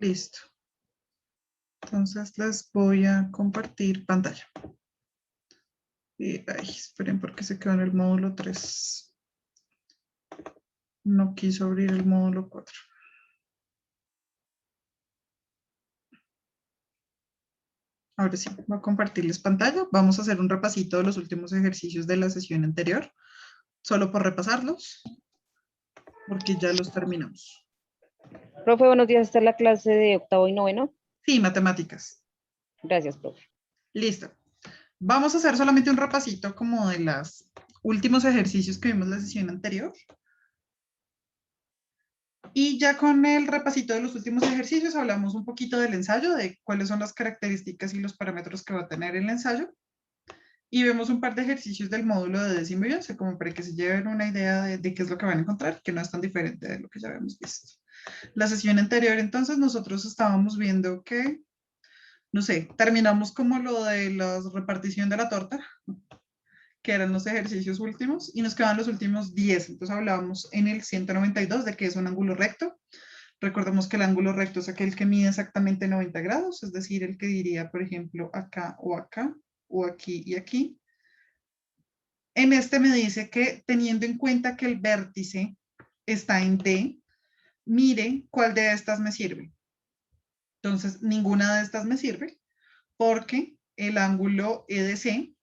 Listo. Entonces les voy a compartir pantalla. Esperen porque se quedó en el módulo 3. No quiso abrir el módulo 4. Ahora sí, voy a compartirles pantalla. Vamos a hacer un repasito de los últimos ejercicios de la sesión anterior, solo por repasarlos, porque ya los terminamos. Profe, buenos días. Esta es la clase de octavo y noveno. Sí, matemáticas. Gracias, profe. Listo. Vamos a hacer solamente un repasito como de los últimos ejercicios que vimos en la sesión anterior. Y ya con el repasito de los últimos ejercicios hablamos un poquito del ensayo, de cuáles son las características y los parámetros que va a tener el ensayo. Y vemos un par de ejercicios del módulo de décimo y once, como para que se lleven una idea de qué es lo que van a encontrar, que no es tan diferente de lo que ya habíamos visto. La sesión anterior, entonces, nosotros estábamos viendo que, no sé, terminamos como lo de la repartición de la torta, que eran los ejercicios últimos, y nos quedan los últimos 10. Entonces hablábamos en el 192 de que es un ángulo recto. Recordemos que el ángulo recto es aquel que mide exactamente 90 grados, es decir, el que diría, por ejemplo, acá, o aquí y aquí. En este me dice que teniendo en cuenta que el vértice está en D, mire cuál de estas me sirve. Entonces, ninguna de estas me sirve porque el ángulo EDC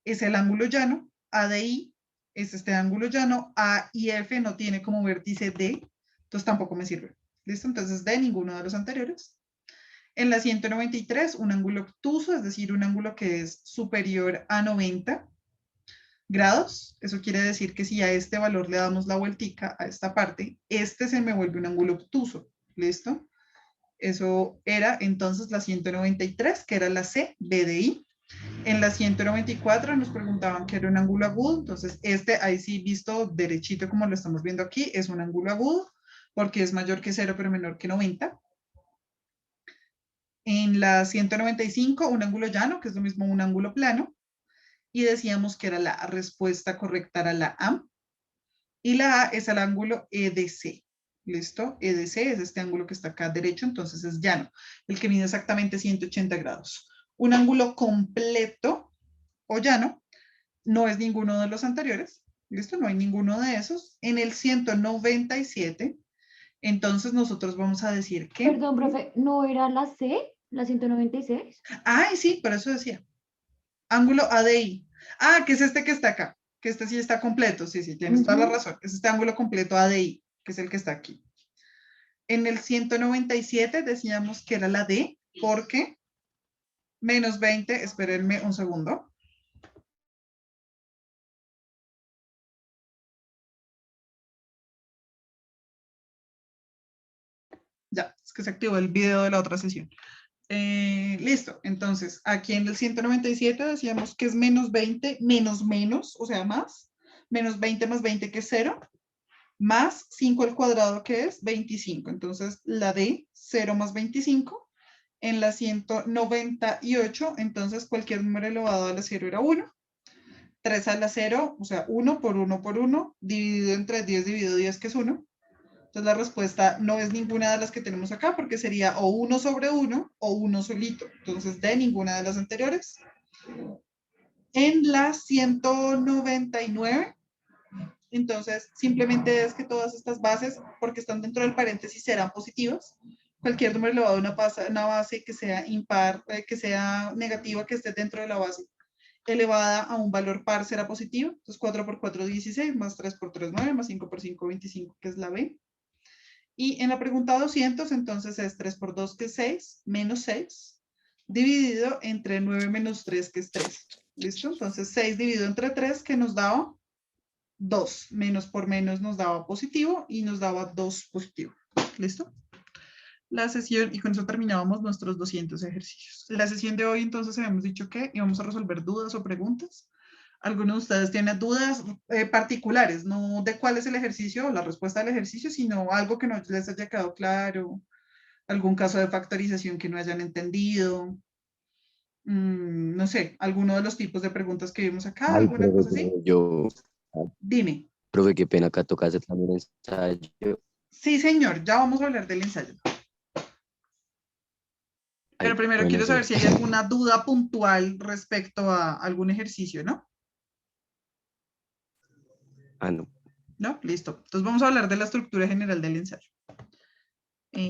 es el ángulo llano, ADI es este ángulo llano, A y F no tiene como vértice D, entonces tampoco me sirve. ¿Listo? Entonces, D, ninguno de los anteriores. En la 193, un ángulo obtuso, es decir, un ángulo que es superior a 90 grados. Eso quiere decir que si a este valor le damos la vueltica a esta parte, este se me vuelve un ángulo obtuso. ¿Listo? Eso era entonces la 193, que era la C, B de I. En la 194 nos preguntaban qué era un ángulo agudo, entonces este ahí sí visto derechito como lo estamos viendo aquí, es un ángulo agudo porque es mayor que 0 pero menor que 90. En la 195 un ángulo llano, que es lo mismo un ángulo plano, y decíamos que era la respuesta correcta era la A, y la A es el ángulo EDC. ¿Listo? EDC es este ángulo que está acá derecho, entonces es llano, el que mide exactamente 180 grados. Un ángulo completo o llano no es ninguno de los anteriores. ¿Listo? No hay ninguno de esos. En el 197, entonces nosotros vamos a decir que... Perdón, profe, ¿no era la C, la 196? Ay, sí, por eso decía. Ángulo ADI. Ah, que es este que está acá, que este sí está completo. Sí, sí, tienes toda la razón. Es este ángulo completo ADI, que es el que está aquí. En el 197 decíamos que era la D, porque menos 20, espérenme un segundo. Ya, es que se activó el video de la otra sesión. Listo, entonces aquí en el 197 decíamos que es menos 20, menos, o sea, más. Menos 20 más 20 que es 0, más 5 al cuadrado que es 25. Entonces la D, 0 más 25. En la 198, entonces cualquier número elevado a la 0 era 1. 3 a la 0, o sea, 1 por 1 por 1, dividido entre 10 dividido 10, que es 1. Entonces la respuesta no es ninguna de las que tenemos acá, porque sería o 1 sobre 1 o 1 solito. Entonces, de ninguna de las anteriores. En la 199, entonces simplemente es que todas estas bases, porque están dentro del paréntesis, serán positivas. Cualquier número elevado a una base que sea impar, que sea negativa, que esté dentro de la base elevada a un valor par será positivo. Entonces 4 por 4, 16, más 3 por 3, 9, más 5 por 5, 25, que es la B. Y en la pregunta 200, entonces es 3 por 2, que es 6, menos 6, dividido entre 9 menos 3, que es 3. ¿Listo? Entonces 6 dividido entre 3, que nos daba 2. Menos por menos nos daba positivo y nos daba 2 positivo. ¿Listo? La sesión, y con eso terminábamos nuestros 200 ejercicios. La sesión de hoy, entonces, habíamos dicho que íbamos a resolver dudas o preguntas. Algunos de ustedes tienen dudas particulares, no de cuál es el ejercicio o la respuesta del ejercicio, sino algo que no les haya quedado claro, algún caso de factorización que no hayan entendido, no sé, alguno de los tipos de preguntas que vimos acá, Ay, alguna cosa profe, así. yo, Dime. profe, qué pena acá toca hacer también ensayo. Sí, señor, ya vamos a hablar del ensayo. Pero Ay, primero bueno, quiero saber sí. si hay alguna duda puntual respecto a algún ejercicio, ¿no? Ah, no. ¿No? Listo. Entonces vamos a hablar de la estructura general del ensayo.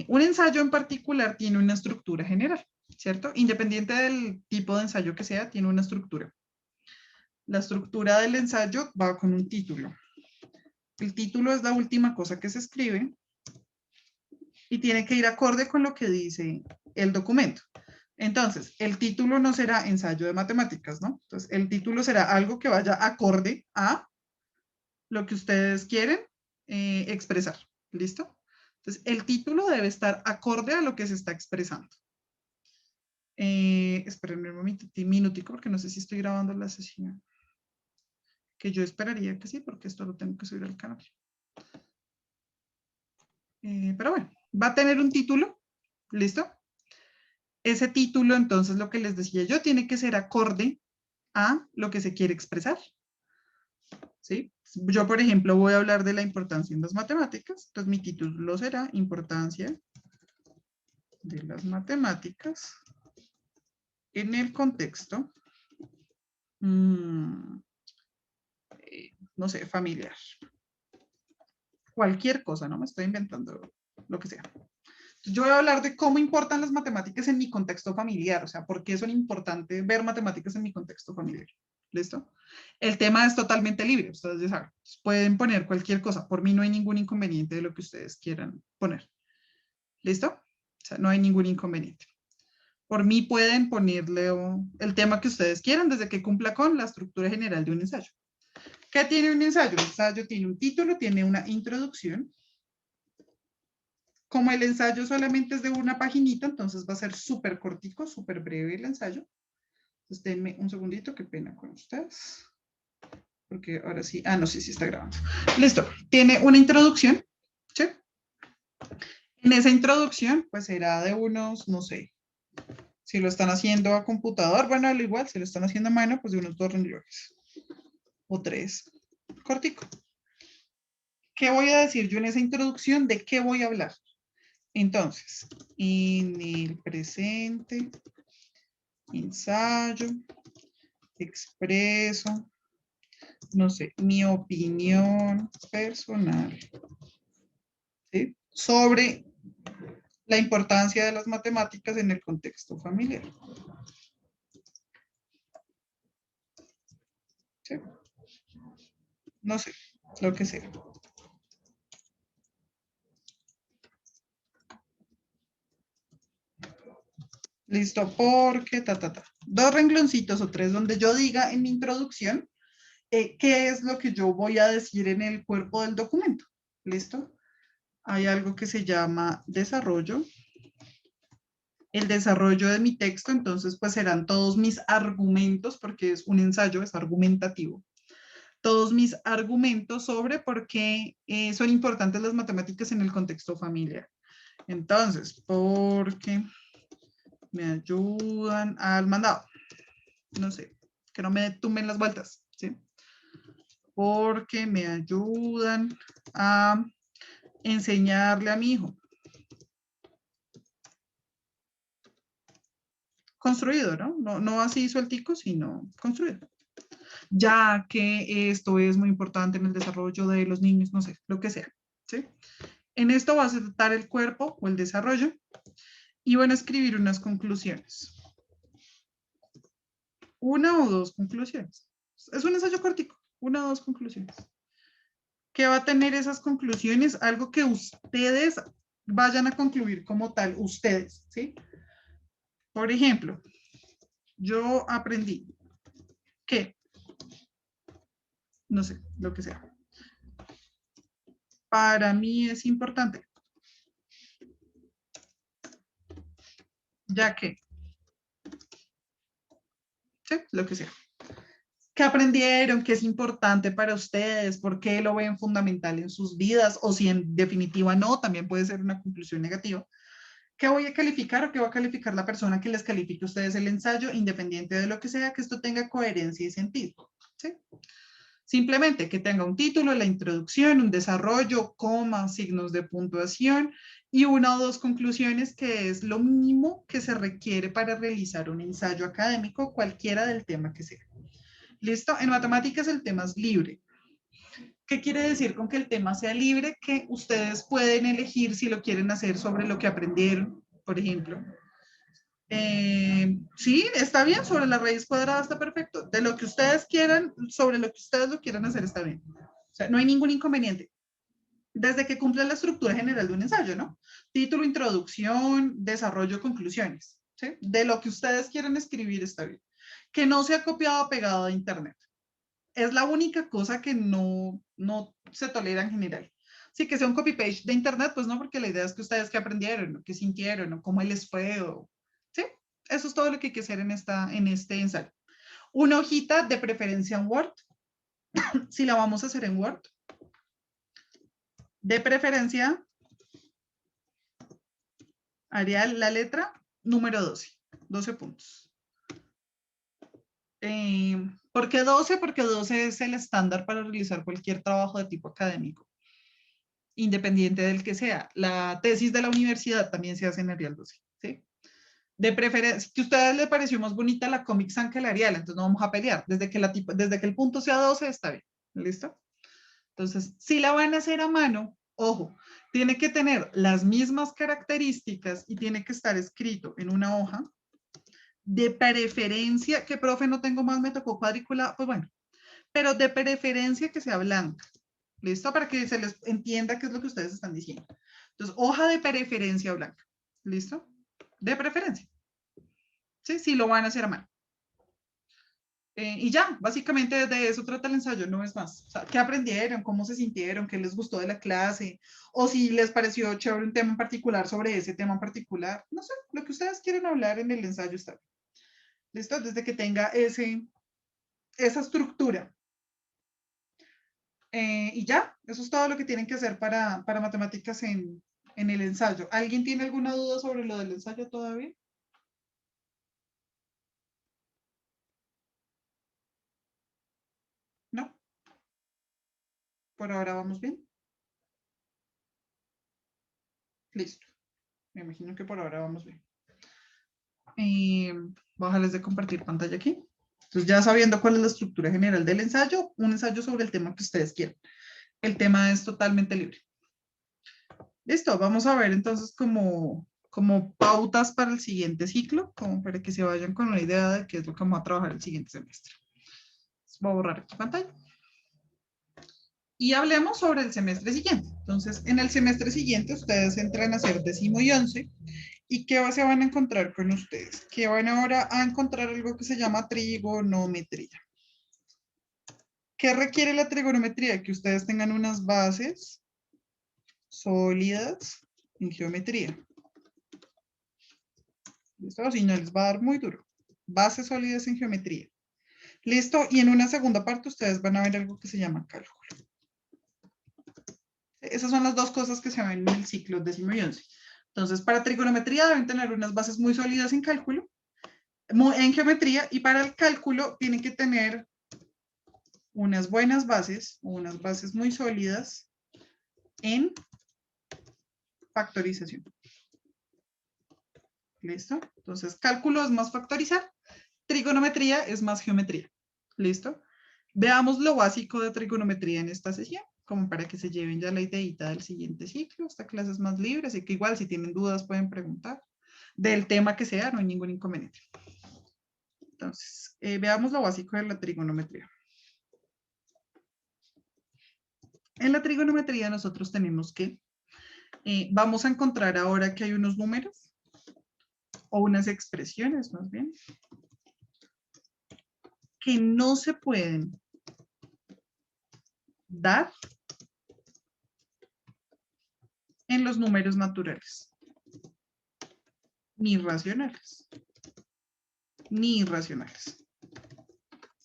Un ensayo en particular tiene una estructura general, ¿cierto? Independiente del tipo de ensayo que sea, tiene una estructura. La estructura del ensayo va con un título. El título es la última cosa que se escribe y tiene que ir acorde con lo que dice el documento. Entonces, el título no será ensayo de matemáticas, ¿no? Entonces, el título será algo que vaya acorde a lo que ustedes quieren expresar. ¿Listo? Entonces, el título debe estar acorde a lo que se está expresando. Espérenme un minutico porque no sé si estoy grabando la sesión. Que yo esperaría que sí, porque esto lo tengo que subir al canal. Pero bueno, va a tener un título. ¿Listo? Ese título, entonces, lo que les decía yo, tiene que ser acorde a lo que se quiere expresar. ¿Sí? Yo, por ejemplo, voy a hablar de la importancia en las matemáticas. Entonces, mi título será Importancia de las matemáticas en el contexto, no sé, familiar. Cualquier cosa, no me estoy inventando lo que sea. Yo voy a hablar de cómo importan las matemáticas en mi contexto familiar, o sea, por qué son importantes ver matemáticas en mi contexto familiar. ¿Listo? El tema es totalmente libre, ustedes ya saben. Pueden poner cualquier cosa, por mí no hay ningún inconveniente de lo que ustedes quieran poner. ¿Listo? O sea, no hay ningún inconveniente. Por mí pueden ponerle el tema que ustedes quieran, desde que cumpla con la estructura general de un ensayo. ¿Qué tiene un ensayo? Un ensayo tiene un título, tiene una introducción. Como el ensayo solamente es de una paginita, entonces va a ser súper cortico, súper breve el ensayo. Entonces denme un segundito, qué pena con ustedes. Porque ahora sí, no sé si está grabando. Listo, tiene una introducción, ¿sí? En esa introducción, pues será de unos, no sé, si lo están haciendo a computador, bueno, al igual, si lo están haciendo a mano, pues de unos 2 renglones. O 3. Cortico. ¿Qué voy a decir yo en esa introducción? ¿De qué voy a hablar? Entonces, en el presente ensayo expreso, no sé, mi opinión personal, ¿sí? Sobre la importancia de las matemáticas en el contexto familiar. ¿Sí? No sé, lo que sea. Listo, porque, 2 rengloncitos o 3 donde yo diga en mi introducción qué es lo que yo voy a decir en el cuerpo del documento. ¿Listo? Hay algo que se llama desarrollo. El desarrollo de mi texto, entonces, pues serán todos mis argumentos, porque es un ensayo, es argumentativo. Todos mis argumentos sobre por qué son importantes las matemáticas en el contexto familiar. Entonces, porque me ayudan al mandado. No sé, que no me tumben las vueltas, ¿sí? Porque me ayudan a enseñarle a mi hijo. Construido, ¿no? No así sueltico, sino construido. Ya que esto es muy importante en el desarrollo de los niños, no sé, lo que sea, ¿sí? En esto vas a tratar el cuerpo o el desarrollo y van a escribir unas conclusiones. Una o dos conclusiones. Es un ensayo cortico, una o dos conclusiones. ¿Qué va a tener esas conclusiones? Algo que ustedes vayan a concluir como tal, ustedes, ¿sí? Por ejemplo, yo aprendí que, no sé, lo que sea. Para mí es importante, ya que, ¿sí? Lo que sea. ¿Qué aprendieron? ¿Qué es importante para ustedes? ¿Por qué lo ven fundamental en sus vidas? O si en definitiva no, también puede ser una conclusión negativa. ¿Qué voy a calificar o qué va a calificar la persona que les califique a ustedes el ensayo, independiente de lo que sea, que esto tenga coherencia y sentido? ¿Sí? Simplemente que tenga un título, la introducción, un desarrollo, coma, signos de puntuación y una o dos conclusiones, que es lo mínimo que se requiere para realizar un ensayo académico, cualquiera del tema que sea. ¿Listo? En matemáticas el tema es libre. ¿Qué quiere decir con que el tema sea libre? Que ustedes pueden elegir si lo quieren hacer sobre lo que aprendieron, por ejemplo. Sí, está bien, sobre la raíz cuadrada está perfecto. De lo que ustedes quieran, sobre lo que ustedes lo quieran hacer está bien. O sea, no hay ningún inconveniente. Desde que cumpla la estructura general de un ensayo, ¿no? Título, introducción, desarrollo, conclusiones. ¿Sí? De lo que ustedes quieran escribir está bien. Que no sea copiado o pegado de internet. Es la única cosa que no se tolera en general. Sí, que sea un copy-paste de internet, pues no, porque la idea es que ustedes que aprendieron, o que sintieron, o cómo les fue, o, ¿sí? Eso es todo lo que hay que hacer en este ensayo. Una hojita de preferencia en Word, si la vamos a hacer en Word. De preferencia, haría la letra número 12 puntos. ¿Por qué 12? Porque 12 es el estándar para realizar cualquier trabajo de tipo académico, independiente del que sea. La tesis de la universidad también se hace en Arial 12, ¿sí? De preferencia, que a ustedes les pareció más bonita la Comic Sans que la Arial, entonces no vamos a pelear. Desde que el punto sea 12 está bien. ¿Listo? Entonces, si la van a hacer a mano, ojo, tiene que tener las mismas características y tiene que estar escrito en una hoja. De preferencia, que profe no tengo más, me tocó cuadrícula, pues bueno, pero de preferencia que sea blanca. ¿Listo? Para que se les entienda qué es lo que ustedes están diciendo. Entonces, hoja de preferencia blanca. ¿Listo? De preferencia. ¿Sí? Si lo van a hacer a mano. Y ya, básicamente de eso trata el ensayo, no es más. O sea, ¿qué aprendieron? ¿Cómo se sintieron? ¿Qué les gustó de la clase? O si les pareció chévere un tema en particular sobre ese tema en particular. No sé, lo que ustedes quieren hablar en el ensayo está bien. ¿Listo? Desde que tenga esa estructura. Y ya, eso es todo lo que tienen que hacer para matemáticas en el ensayo. ¿Alguien tiene alguna duda sobre lo del ensayo todavía? ¿No? ¿Por ahora vamos bien? Listo. Me imagino que por ahora vamos bien. Voy a dejarles de compartir pantalla aquí. Entonces, ya sabiendo cuál es la estructura general del ensayo, un ensayo sobre el tema que ustedes quieran. El tema es totalmente libre. Listo, vamos a ver entonces como pautas para el siguiente ciclo, como para que se vayan con una idea de qué es lo que vamos a trabajar el siguiente semestre. Voy a borrar aquí pantalla. Y hablemos sobre el semestre siguiente. Entonces, en el semestre siguiente ustedes entran a hacer 10º y 11. ¿Y qué se van a encontrar con ustedes? Que van ahora a encontrar algo que se llama trigonometría. ¿Qué requiere la trigonometría? Que ustedes tengan unas bases sólidas en geometría. ¿Listo? Si no les va a dar muy duro. Bases sólidas en geometría. ¿Listo? Y en una segunda parte ustedes van a ver algo que se llama cálculo. Esas son las dos cosas que se ven en el ciclo 10º y 11. Entonces, para trigonometría deben tener unas bases muy sólidas en cálculo, en geometría, y para el cálculo tienen que tener unas buenas bases, unas bases muy sólidas en factorización. ¿Listo? Entonces, cálculo es más factorizar, trigonometría es más geometría. ¿Listo? Veamos lo básico de trigonometría en esta sesión, como para que se lleven ya la ideita del siguiente ciclo. Esta clase es más libre, así que igual si tienen dudas pueden preguntar. Del tema que sea, no hay ningún inconveniente. Entonces, veamos lo básico de la trigonometría. En la trigonometría nosotros tenemos que, vamos a encontrar ahora que hay unos números, o unas expresiones más bien, que no se pueden dar en los números naturales, ni racionales, ni irracionales.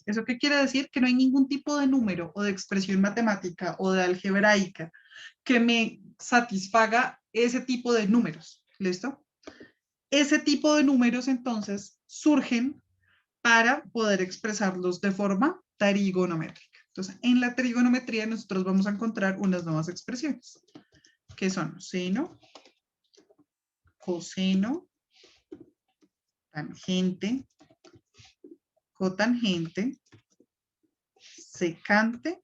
¿Eso qué quiere decir? Que no hay ningún tipo de número o de expresión matemática o de algebraica que me satisfaga ese tipo de números. ¿Listo? Ese tipo de números entonces surgen para poder expresarlos de forma trigonométrica. Entonces, en la trigonometría nosotros vamos a encontrar unas nuevas expresiones, que son seno, coseno, tangente, cotangente, secante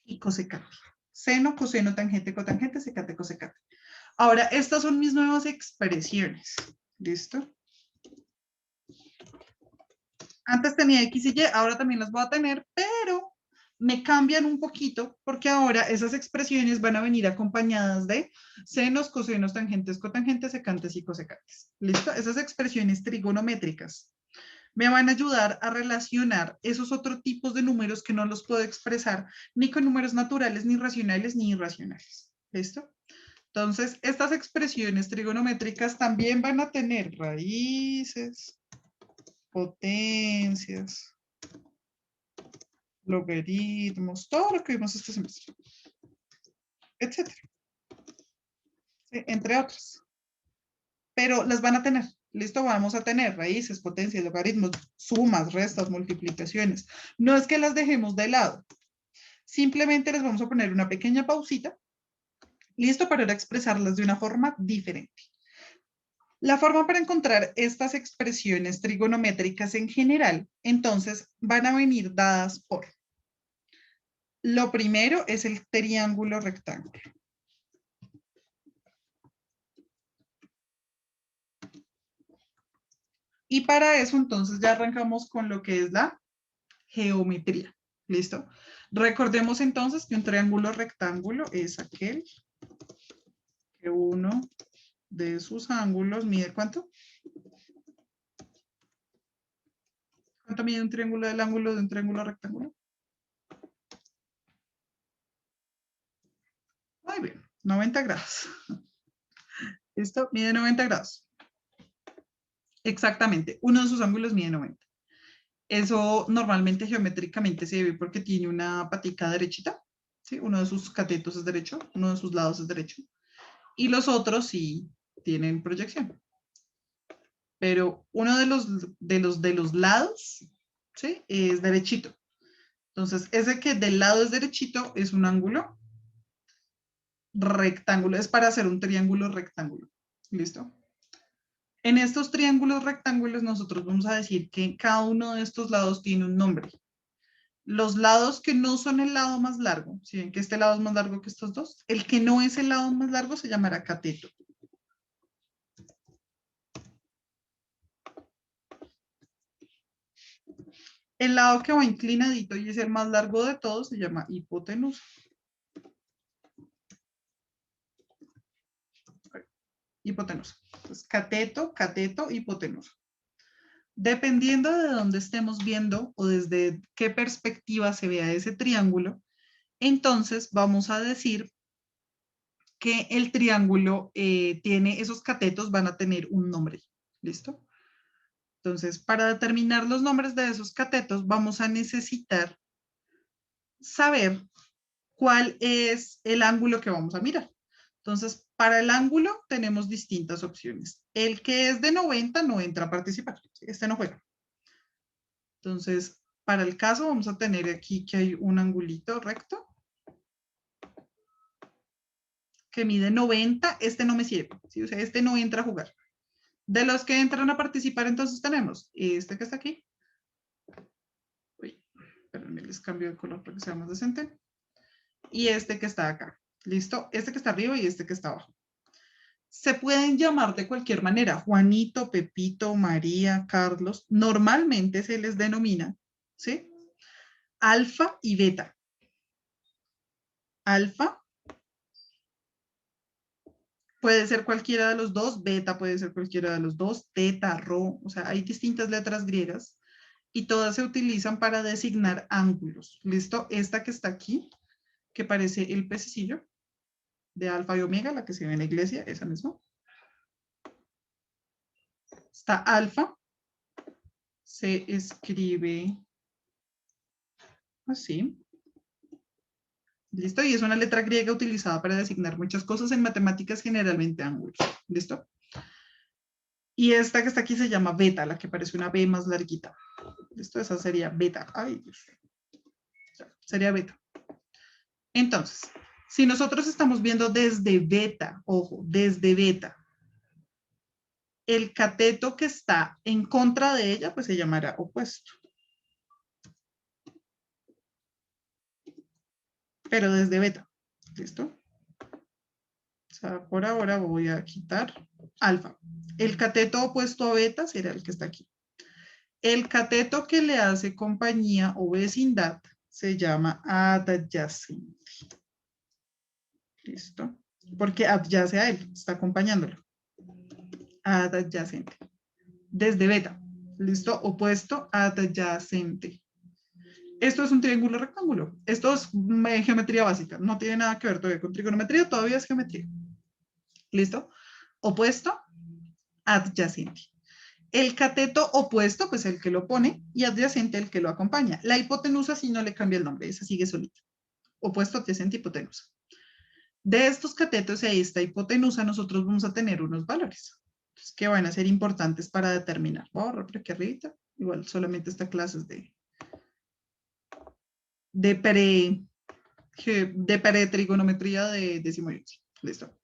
y cosecante. Seno, coseno, tangente, cotangente, secante, cosecante. Ahora, estas son mis nuevas expresiones. ¿Listo? Antes tenía X y Y, ahora también las voy a tener, pero me cambian un poquito porque ahora esas expresiones van a venir acompañadas de senos, cosenos, tangentes, cotangentes, secantes y cosecantes. ¿Listo? Esas expresiones trigonométricas me van a ayudar a relacionar esos otros tipos de números que no los puedo expresar ni con números naturales, ni racionales, ni irracionales. ¿Listo? Entonces, estas expresiones trigonométricas también van a tener raíces, potencias, logaritmos, todo lo que vimos este semestre, etcétera, ¿sí? Entre otros. Pero las van a tener. Listo, vamos a tener raíces, potencias, logaritmos, sumas, restas, multiplicaciones. No es que las dejemos de lado. Simplemente les vamos a poner una pequeña pausita. Listo, para ahora expresarlas de una forma diferente. La forma para encontrar estas expresiones trigonométricas en general, entonces, van a venir dadas por. Lo primero es el triángulo rectángulo. Y para eso, entonces, ya arrancamos con lo que es la geometría. ¿Listo? Recordemos entonces que un triángulo rectángulo es aquel que uno de sus ángulos mide ¿cuánto? ¿Cuánto mide un triángulo del ángulo de un triángulo rectángulo? Muy bien, 90 grados. ¿Listo? Mide 90 grados. Exactamente, uno de sus ángulos mide 90. Eso normalmente geométricamente se ve porque tiene una patica derechita, ¿sí? Uno de sus catetos es derecho, uno de sus lados es derecho. Y los otros sí tienen proyección. Pero uno de los lados, ¿sí? Es derechito. Entonces, ese que del lado es derechito es un ángulo rectángulo. Es para hacer un triángulo rectángulo. ¿Listo? En estos triángulos rectángulos nosotros vamos a decir que cada uno de estos lados tiene un nombre. Los lados que no son el lado más largo, si ven que este lado es más largo que estos dos, el que no es el lado más largo se llamará cateto. El lado que va inclinadito y es el más largo de todos se llama hipotenusa. Hipotenusa. Entonces, cateto, cateto, hipotenusa. Dependiendo de dónde estemos viendo o desde qué perspectiva se vea ese triángulo, entonces vamos a decir que el triángulo tiene, esos catetos van a tener un nombre. ¿Listo? Entonces, para determinar los nombres de esos catetos, vamos a necesitar saber cuál es el ángulo que vamos a mirar. Entonces, para el ángulo tenemos distintas opciones. El que es de 90 no entra a participar. Este no juega. Entonces, para el caso vamos a tener aquí que hay un angulito recto que mide 90. Este no me sirve. ¿Sí? O sea, este no entra a jugar. De los que entran a participar, entonces tenemos este que está aquí. Uy, espérenme, les cambio de color para que sea más decente. Y este que está acá. ¿Listo? Este que está arriba y este que está abajo. Se pueden llamar de cualquier manera. Juanito, Pepito, María, Carlos. Normalmente se les denomina, ¿sí? Alfa y beta. Alfa puede ser cualquiera de los dos, beta puede ser cualquiera de los dos, teta, rho, o sea, hay distintas letras griegas y todas se utilizan para designar ángulos. ¿Listo? Esta que está aquí, que parece el pececillo de alfa y omega, la que se ve en la iglesia, esa misma. Está alfa, se escribe así. ¿Listo? Y es una letra griega utilizada para designar muchas cosas en matemáticas, generalmente ángulos. ¿Listo? Y esta que está aquí se llama beta, la que parece una B más larguita. ¿Listo? Esa sería beta. Ay, Dios. sería beta. Entonces, si nosotros estamos viendo desde beta, ojo, desde beta, el cateto que está en contra de ella, pues se llamará opuesto. Pero desde beta, ¿listo? O sea, por ahora voy a quitar alfa. El cateto opuesto a beta será el que está aquí. El cateto que le hace compañía o vecindad se llama adyacente. ¿Listo? Porque adyace a él, está acompañándolo. Adyacente. Desde beta. ¿Listo? Opuesto adyacente. Esto es un triángulo rectángulo. Esto es geometría básica. No tiene nada que ver todavía con trigonometría, todavía es geometría. ¿Listo? Opuesto adyacente. El cateto opuesto, pues el que lo pone, y adyacente el que lo acompaña. La hipotenusa sí no le cambia el nombre, esa sigue solita. Opuesto, adyacente, hipotenusa. De estos catetos y a esta hipotenusa nosotros vamos a tener unos valores que van a ser importantes para determinar. Voy a borrar por aquí arriba. Igual solamente esta clase es de pretrigonometría de décimo y once. Listo.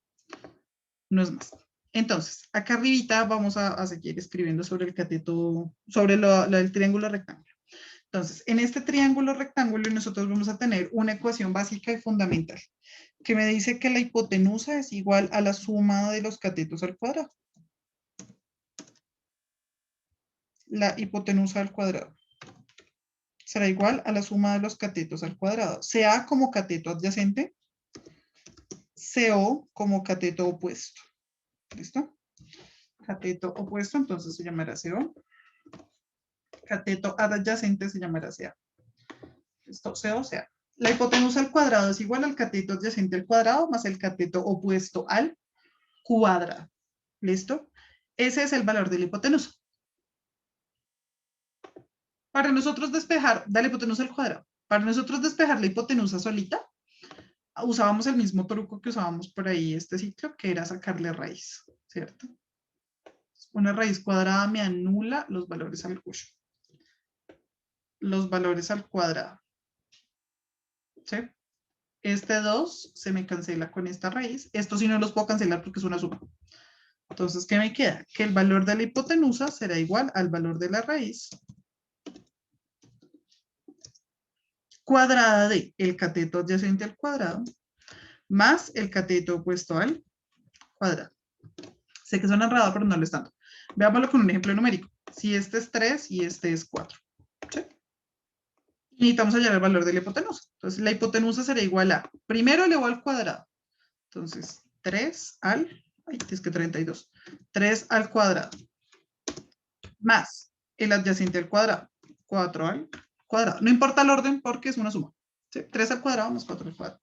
No es más. Entonces, acá arribita vamos a seguir escribiendo sobre el cateto, sobre el triángulo rectángulo. Entonces, en este triángulo rectángulo nosotros vamos a tener una ecuación básica y fundamental, que me dice que la hipotenusa es igual a la suma de los catetos al cuadrado. La hipotenusa al cuadrado será igual a la suma de los catetos al cuadrado. CA como cateto adyacente, CO como cateto opuesto. ¿Listo? Cateto opuesto, entonces se llamará CO. Cateto adyacente se llamará CA. ¿Listo? CO, CA. La hipotenusa al cuadrado es igual al cateto adyacente al cuadrado más el cateto opuesto al cuadrado. ¿Listo? Ese es el valor de la hipotenusa. Para nosotros despejar, da la hipotenusa al cuadrado. Para nosotros despejar la hipotenusa solita, usábamos el mismo truco que usábamos por ahí este ciclo, que era sacarle raíz, ¿cierto? Una raíz cuadrada me anula los valores al cuyo. Los valores al cuadrado. ¿Sí? Este 2 se me cancela con esta raíz. Esto sí no los puedo cancelar porque es una suma. Entonces, ¿qué me queda? Que el valor de la hipotenusa será igual al valor de la raíz cuadrada de el cateto adyacente al cuadrado más el cateto opuesto al cuadrado. Sé que suena enredado, pero no lo es tanto. Veámoslo con un ejemplo numérico. Si este es 3 y este es 4. ¿Sí? Necesitamos hallar el valor de la hipotenusa. Entonces, la hipotenusa será igual a, primero elevado al cuadrado. Entonces, 3 al, es que 32. 3 al cuadrado. Más el adyacente al cuadrado. 4 al cuadrado. No importa el orden porque es una suma. ¿Sí? 3 al cuadrado más 4 al cuadrado.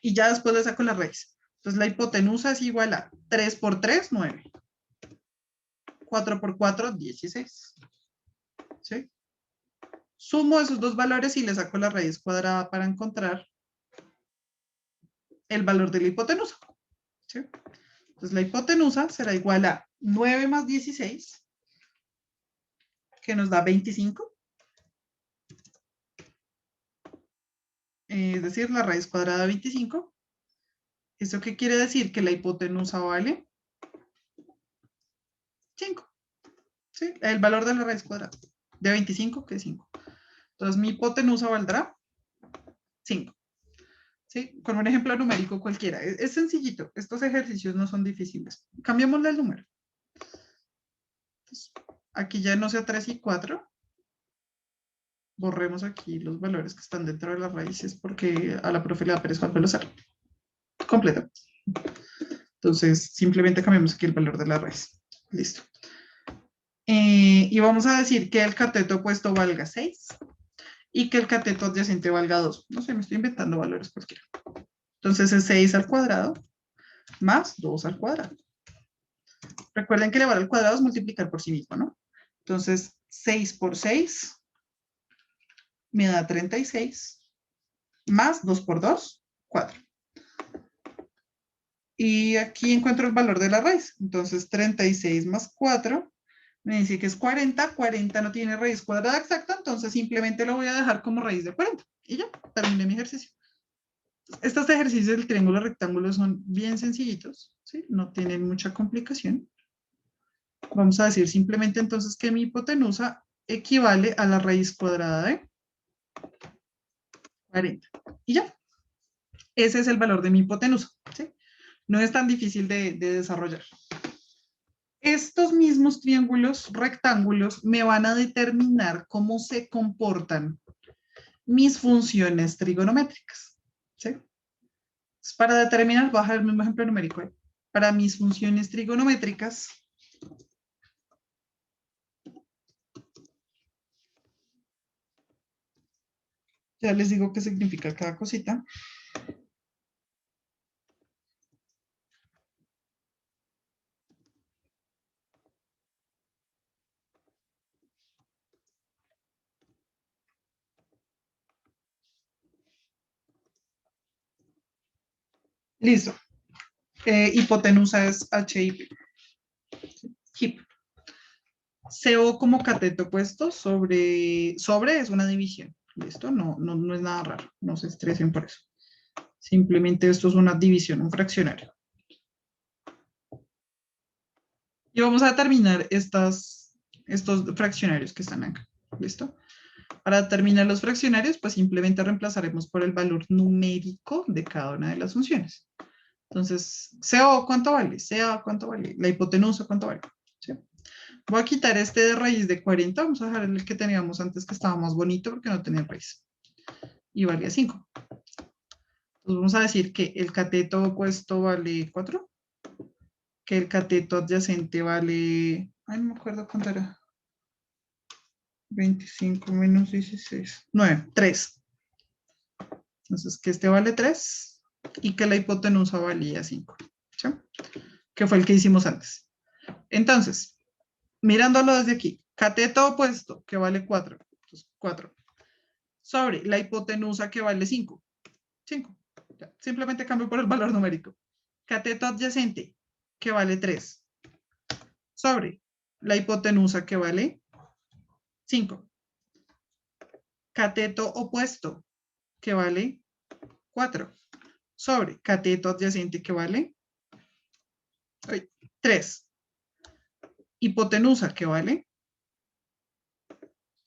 Y ya después le saco la raíz. Entonces, la hipotenusa es igual a 3 por 3, 9. 4 por 4, 16. ¿Sí? Sumo esos dos valores y le saco la raíz cuadrada para encontrar el valor de la hipotenusa. ¿Sí? Entonces, la hipotenusa será igual a 9 más 16, que nos da 25. Es decir, la raíz cuadrada de 25. ¿Eso qué quiere decir? Que la hipotenusa vale 5. ¿Sí? El valor de la raíz cuadrada de 25, que es 5. Entonces, mi hipotenusa valdrá 5. ¿Sí? Con un ejemplo numérico cualquiera. Es sencillito. Estos ejercicios no son difíciles. Cambiémosle el número. Entonces, aquí ya no sea 3 y 4. Borremos aquí los valores que están dentro de las raíces porque a la profe le da pereza volverlo completo. Entonces, simplemente cambiamos aquí el valor de la raíz. Listo. Y vamos a decir que el cateto opuesto valga 6 y que el cateto adyacente valga 2. No sé, me estoy inventando valores cualquiera. Entonces es 6 al cuadrado más 2 al cuadrado. Recuerden que elevar al cuadrado es multiplicar por sí mismo, ¿no? Entonces, 6 por 6 me da 36, más 2 por 2, 4. Y aquí encuentro el valor de la raíz. Entonces, 36 más 4 me dice que es 40. 40 no tiene raíz cuadrada exacta, entonces simplemente lo voy a dejar como raíz de 40. Y ya. terminé mi ejercicio. Estos ejercicios del triángulo rectángulo son bien sencillitos, ¿sí? No tienen mucha complicación. Vamos a decir simplemente entonces que mi hipotenusa equivale a la raíz cuadrada de 40. Y ya. Ese es el valor de mi hipotenusa, ¿sí? No es tan difícil de desarrollar. Estos mismos triángulos rectángulos me van a determinar cómo se comportan mis funciones trigonométricas, ¿sí? Entonces, para determinar, voy a dejar el mismo ejemplo numérico. Para mis funciones trigonométricas, ya les digo qué significa cada cosita. Listo. Hipotenusa es HIP. HIP. CO como cateto opuesto sobre es una división. ¿Listo? No es nada raro. No se estresen por eso. Simplemente esto es una división, un fraccionario. Y vamos a determinar estos fraccionarios que están acá. ¿Listo? Para determinar los fraccionarios, pues simplemente reemplazaremos por el valor numérico de cada una de las funciones. Entonces, CO, ¿cuánto vale? CA, ¿cuánto vale? La hipotenusa, ¿cuánto vale? ¿Sí? Voy a quitar este de raíz de 40. Vamos a dejar el que teníamos antes, que estaba más bonito porque no tenía raíz. Y valía 5. Entonces vamos a decir que el cateto opuesto vale 4. Que el cateto adyacente vale... Ay, no me acuerdo cuánto era. 25 menos 16. 9, 3. Entonces, que este vale 3 y que la hipotenusa valía 5. ¿Sí? Que fue el que hicimos antes. Entonces, mirándolo desde aquí, cateto opuesto, que vale 4. Entonces, 4. Sobre la hipotenusa, que vale 5. 5. Ya, simplemente cambio por el valor numérico. Cateto adyacente, que vale 3. Sobre la hipotenusa, que vale 5. Cateto opuesto, que vale 4. Sobre cateto adyacente, que vale 3. Hipotenusa, que vale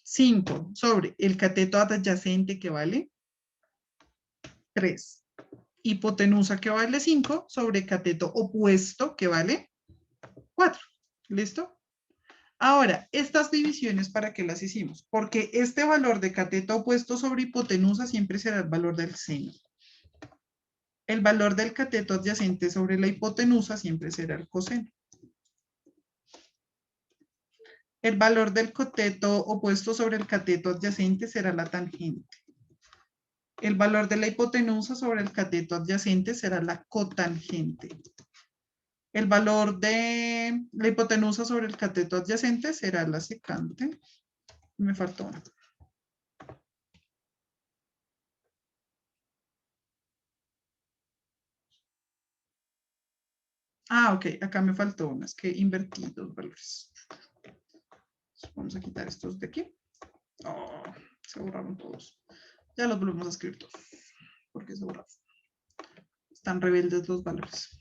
5. Sobre el cateto adyacente, que vale 3. Hipotenusa, que vale 5. Sobre cateto opuesto, que vale 4. ¿Listo? Ahora, estas divisiones, ¿para qué las hicimos? Porque este valor de cateto opuesto sobre hipotenusa siempre será el valor del seno. El valor del cateto adyacente sobre la hipotenusa siempre será el coseno. El valor del cateto opuesto sobre el cateto adyacente será la tangente. El valor de la hipotenusa sobre el cateto adyacente será la cotangente. El valor de la hipotenusa sobre el cateto adyacente será la secante. Me faltó una. Ah, ok, acá me faltó una, es que invertí dos valores. Vamos a quitar estos de aquí. Oh, se borraron todos. Ya los volvemos a escribir todos, porque se borraron. Están rebeldes los valores.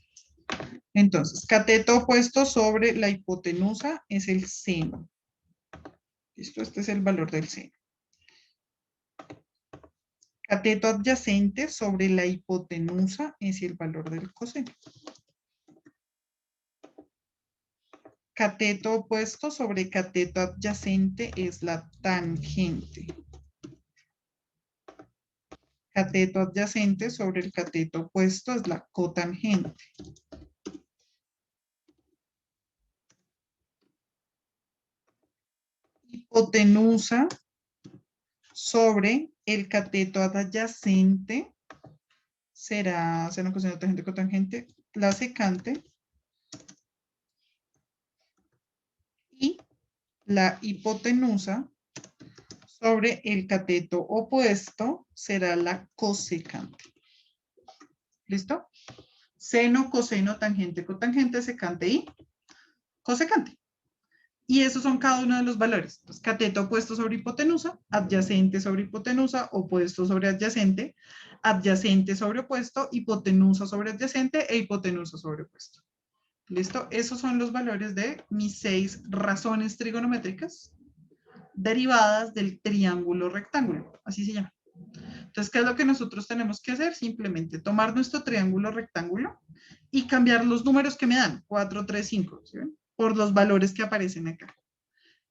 Entonces, cateto opuesto sobre la hipotenusa es el seno. ¿Listo? Este es el valor del seno. Cateto adyacente sobre la hipotenusa es el valor del coseno. Cateto opuesto sobre cateto adyacente es la tangente. Cateto adyacente sobre el cateto opuesto es la cotangente. Hipotenusa sobre el cateto adyacente será seno, coseno, tangente, cotangente, la secante. Y la hipotenusa sobre el cateto opuesto será la cosecante. ¿Listo? Seno, coseno, tangente, cotangente, secante y cosecante. Y esos son cada uno de los valores. Entonces, cateto opuesto sobre hipotenusa, adyacente sobre hipotenusa, opuesto sobre adyacente, adyacente sobre opuesto, hipotenusa sobre adyacente e hipotenusa sobre opuesto. ¿Listo? Esos son los valores de mis 6 razones trigonométricas derivadas del triángulo rectángulo. Así se llama. Entonces, ¿qué es lo que nosotros tenemos que hacer? Simplemente tomar nuestro triángulo rectángulo y cambiar los números que me dan, 4, 3, 5, ¿sí ven? Por los valores que aparecen acá.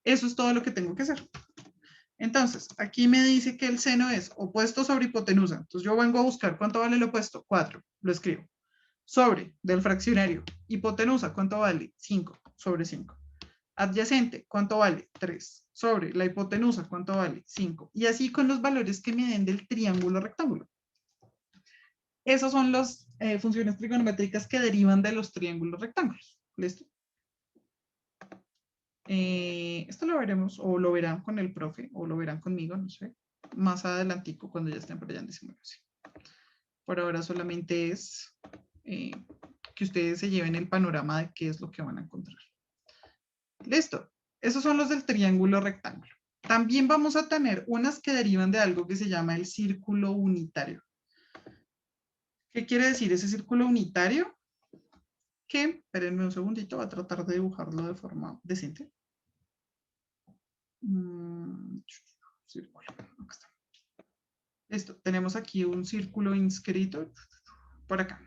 Eso es todo lo que tengo que hacer. Entonces, aquí me dice que el seno es opuesto sobre hipotenusa. Entonces, yo vengo a buscar cuánto vale el opuesto. 4, lo escribo. Sobre del fraccionario. Hipotenusa, ¿cuánto vale? 5 sobre 5. Adyacente, ¿cuánto vale? 3. Sobre la hipotenusa, ¿cuánto vale? 5. Y así con los valores que me den del triángulo rectángulo. Esas son las funciones trigonométricas que derivan de los triángulos rectángulos. ¿Listo? Esto lo veremos, o lo verán con el profe, o lo verán conmigo, no sé, más adelantico cuando ya estén por allá en simulación. Por ahora solamente es que ustedes se lleven el panorama de qué es lo que van a encontrar. Listo. Esos son los del triángulo rectángulo. También vamos a tener unas que derivan de algo que se llama el círculo unitario. ¿Qué quiere decir ese círculo unitario? Que, espérenme un segundito, voy a tratar de dibujarlo de forma decente. Círculo. Acá está. Listo. Tenemos aquí un círculo inscrito por acá.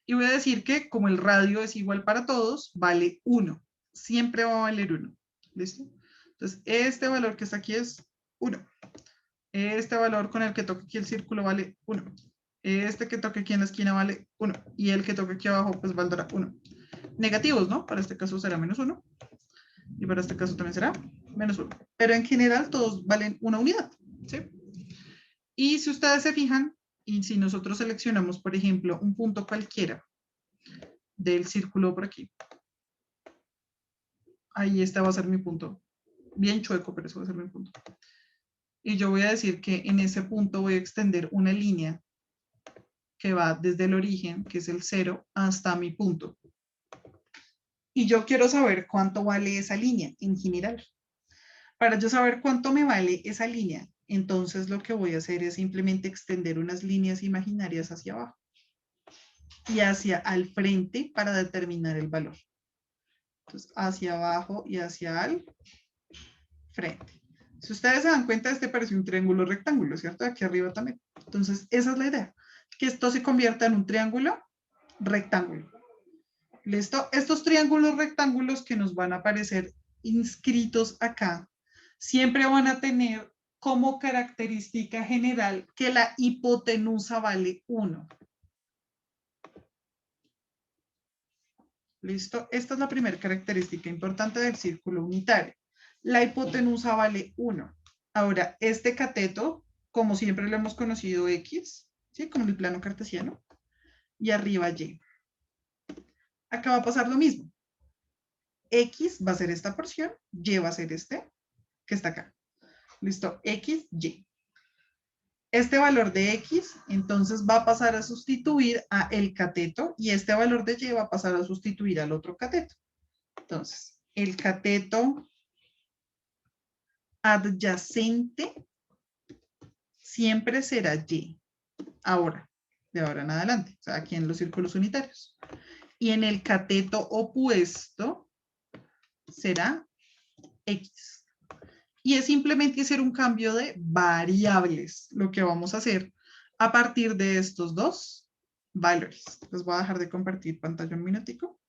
Y voy a decir que como el radio es igual para todos, vale 1. Siempre va a valer 1. ¿Listo? Entonces, este valor que está aquí es 1. Este valor con el que toca aquí el círculo vale 1. Este que toca aquí en la esquina vale 1. Y el que toca aquí abajo pues valdrá 1. Negativos, ¿no? Para este caso será menos 1. Y para este caso también será menos 1. Pero en general todos valen una unidad. ¿Sí? Y si ustedes se fijan, y si nosotros seleccionamos, por ejemplo, un punto cualquiera del círculo por aquí, ahí este va a ser mi punto. Bien chueco, pero eso va a ser mi punto. Y yo voy a decir que en ese punto voy a extender una línea que va desde el origen, que es el 0, hasta mi punto. Y yo quiero saber cuánto vale esa línea en general. Para yo saber cuánto me vale esa línea, entonces lo que voy a hacer es simplemente extender unas líneas imaginarias hacia abajo y hacia al frente para determinar el valor. Entonces, hacia abajo y hacia al frente. Si ustedes se dan cuenta, este parece un triángulo rectángulo, ¿cierto? Aquí arriba también. Entonces, esa es la idea, que esto se convierta en un triángulo rectángulo. ¿Listo? Estos triángulos rectángulos que nos van a aparecer inscritos acá, siempre van a tener como característica general que la hipotenusa vale 1. ¿Listo? Esta es la primera característica importante del círculo unitario. La hipotenusa vale 1. Ahora, este cateto, como siempre lo hemos conocido X, ¿sí? Como el plano cartesiano, y arriba Y. Acá va a pasar lo mismo. X va a ser esta porción, Y va a ser este, que está acá. ¿Listo? X, Y. Este valor de X, entonces va a pasar a sustituir a el cateto y este valor de Y va a pasar a sustituir al otro cateto. Entonces, el cateto adyacente siempre será Y. Ahora, de ahora en adelante, o sea, aquí en los círculos unitarios. Y en el cateto opuesto será X. Y es simplemente hacer un cambio de variables, lo que vamos a hacer a partir de estos dos valores. Les voy a dejar de compartir pantalla un minutico.